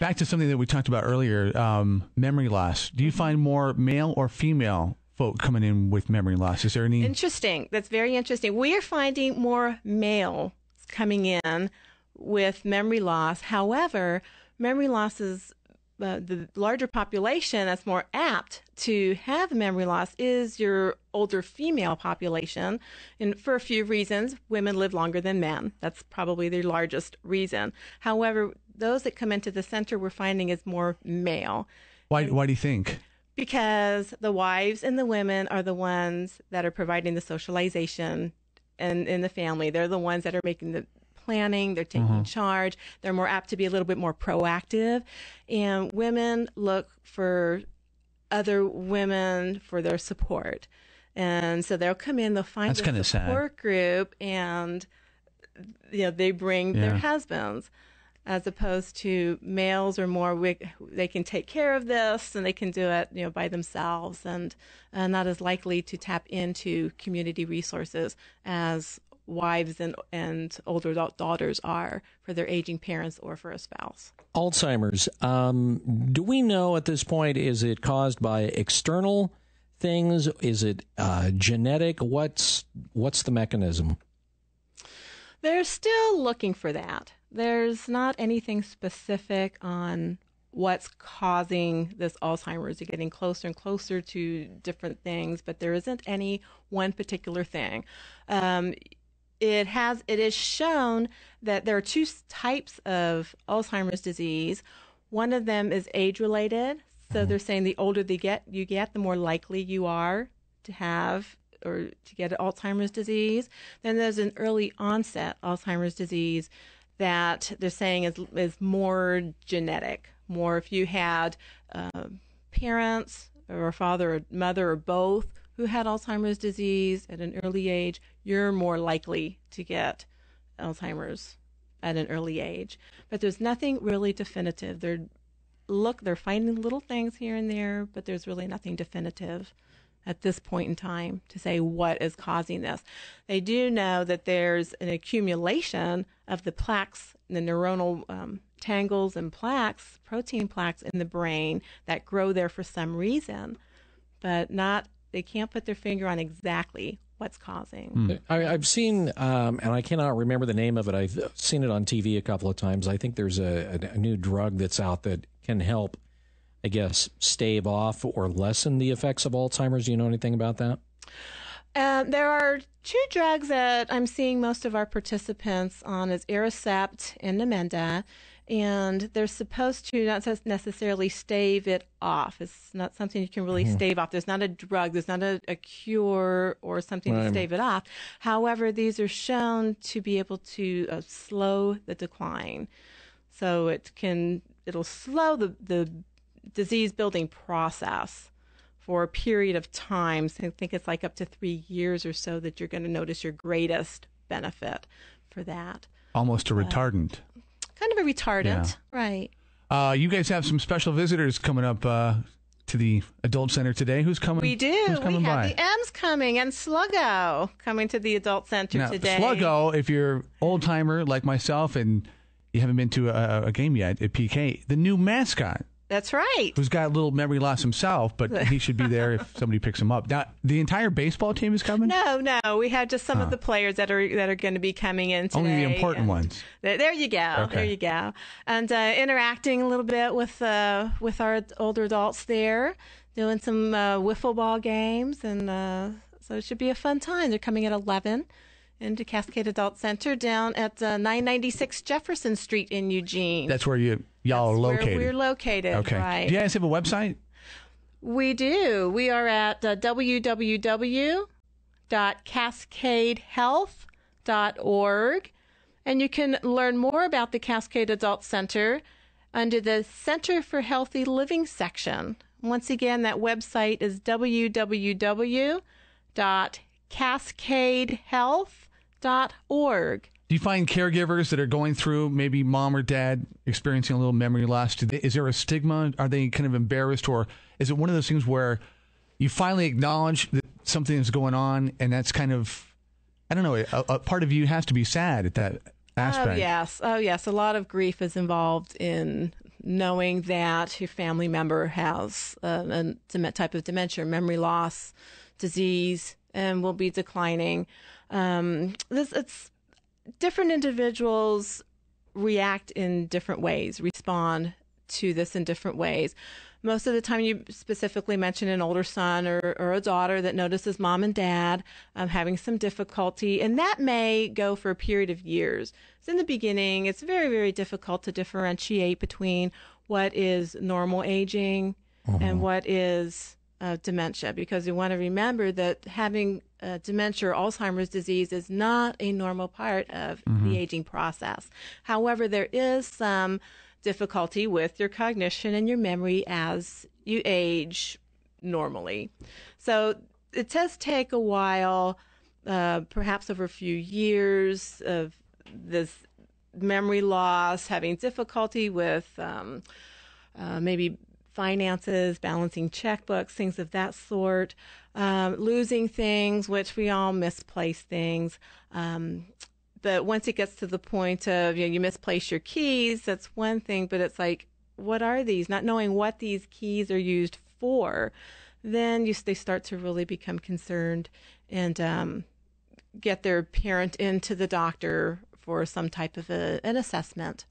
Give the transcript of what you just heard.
Back to something that we talked about earlier, memory loss. Do you find more male or female folk coming in with memory loss? Is there any? Interesting. That's very interesting. We are finding more male coming in with memory loss. However, memory loss is the larger population that's more apt to have memory loss is your older female population. And for a few reasons, women live longer than men. That's probably the largest reason. However, those that come into the center we're finding is more male. Why do you think? Because the wives and the women are the ones that are providing the socialization and in the family. They're the ones that are making the planning, they're taking charge, they're more apt to be a little bit more proactive, and women look for other women for their support. And so they'll come in, they'll find a support group, and they bring their husbands, as opposed to males are more, they can take care of this and they can do it by themselves, and not as likely to tap into community resources as wives and older daughters are for their aging parents or for a spouse. Alzheimer's. Do we know at this point, is it caused by external things? Is it genetic? What's the mechanism? They're still looking for that. There's not anything specific on what's causing this Alzheimer's. You're getting closer and closer to different things, but there isn't any one particular thing. It is shown that there are two types of Alzheimer's disease. One of them is age-related. So they're saying the older you get, the more likely you are to have or to get Alzheimer's disease. Then there's an early onset Alzheimer's disease that they're saying is more genetic. More if you had parents or a father or mother or both who had Alzheimer's disease at an early age, you're more likely to get Alzheimer's at an early age. But there's nothing really definitive. They're finding little things here and there, but there's really nothing definitive at this point in time to say what is causing this. They do know that there's an accumulation of the plaques, the neuronal tangles and plaques, protein plaques in the brain that grow there for some reason, but they can't put their finger on exactly what's causing. I've seen, and I cannot remember the name of it. I've seen it on TV a couple of times. I think there's a new drug that's out that can help, I guess, stave off or lessen the effects of Alzheimer's. Do you know anything about that? There are two drugs that I'm seeing most of our participants on is Aricept and Namenda, and they're supposed to not necessarily stave it off. It's not something you can really stave off. There's not a drug. There's not a cure or something to stave it off. However, these are shown to be able to slow the decline. So it'll slow the disease-building process for a period of time. So I think it's like up to 3 years or so that you're going to notice your greatest benefit for that. Almost a retardant. Kind of a retardant, right. You guys have some special visitors coming up to the Adult Center today. Who's coming? We do. Who's coming we have by? the M's coming and Sluggo coming to the Adult Center today. Sluggo, if you're old-timer like myself and you haven't been to a game yet at PK, the new mascot. That's right. Who's got a little memory loss himself, but he should be there if somebody picks him up. Now, the entire baseball team is coming? No. We have just some of the players that are going to be coming in today. Only the important ones. There you go. Okay. There you go. And interacting a little bit with our older adults there, doing some wiffle ball games, and so it should be a fun time. They're coming at 11. Into Cascade Adult Center down at 996 Jefferson Street in Eugene. That's where y'all are located. Where we're located, okay. Right. Do you guys have a website? We do. We are at www.cascadehealth.org, and you can learn more about the Cascade Adult Center under the Center for Healthy Living section. Once again, that website is www.cascadehealth.org. Do you find caregivers that are going through, maybe mom or dad experiencing a little memory loss, is there a stigma? Are they kind of embarrassed, or is it one of those things where you finally acknowledge that something is going on, and that's kind of, I don't know, a part of you has to be sad at that aspect? Oh, yes. A lot of grief is involved in knowing that your family member has a type of dementia, memory loss, disease, and will be declining. It's different individuals react in different ways, respond to this in different ways. Most of the time, you specifically mention an older son or a daughter that notices mom and dad having some difficulty, and that may go for a period of years. So in the beginning, it's very, very difficult to differentiate between what is normal aging and what is dementia, because you want to remember that having dementia or Alzheimer's disease is not a normal part of the aging process. However, there is some difficulty with your cognition and your memory as you age normally. So it does take a while, perhaps over a few years of this memory loss, having difficulty with maybe finances, balancing checkbooks, things of that sort, losing things, which we all misplace things. But once it gets to the point of, you misplace your keys, that's one thing, but it's like, what are these? Not knowing what these keys are used for, then they start to really become concerned and get their parent into the doctor for some type of an assessment.